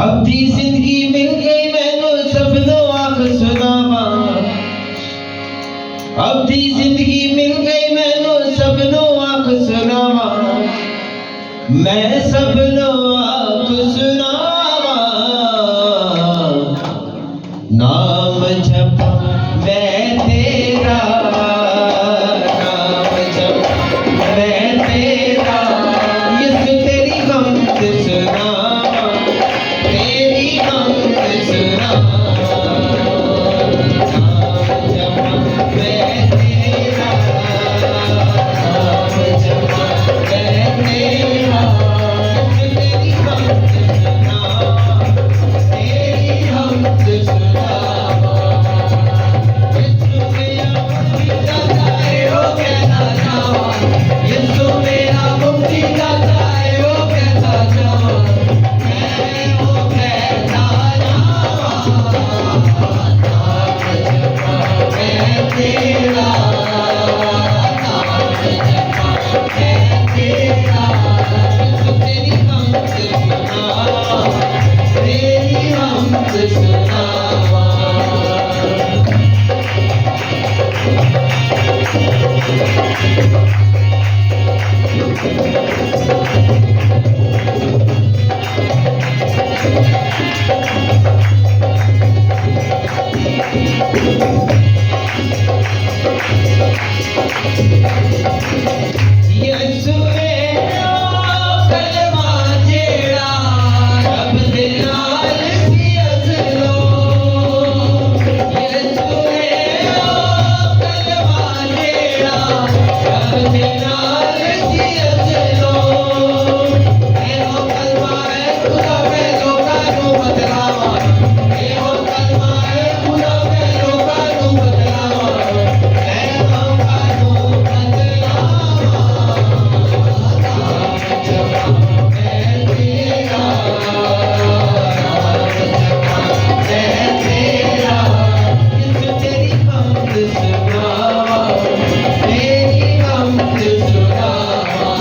अब दी जिंदगी मिल गई मैनू सबनो आख सुनावा। अब दी जिंदगी मिल गई मैनू सबनो आख सुनावा। मैं सबनो आख सुनावा। नाम जपा मैं तेरा, नाम जपा मैं तेरा। यीशु तेरी हमद सुनावा, तेरी हमद सुनावा। नाम जपा मैं तेरा, नाम जपा मैं तेरा। यीशु तेरी हमद सुनावा, तेरी हमद सुनावा। यीशु मेरा मुक्तिदाता है वो कहता जावा। यीशु मेरा मुक्तिदाता है वो कहता जावा। मैं वो कहता जावा। नाम जपा मैं तेरा, नाम जपा मैं तेरा। यीशु तेरी हमद सुनावा, तेरी हमद सुनावा। यीशु मेरा कलमा जेड़ा रब दे नाल सी अज़लो। यीशु मेरा कलमा जेड़ा रब दे नाल सी अज़लो। एहो कलमा है खुदा मैं लोकां नूं बदलावा। एहो कलमा है खुदा मैं लोकां नूं बदलावा। मैं लोकां नूं बदलावा। नाम जपा मैं तेरा, नाम जपा मैं तेरा। यीशु तेरी हमद सुनावा, तेरी हमद सुनावा।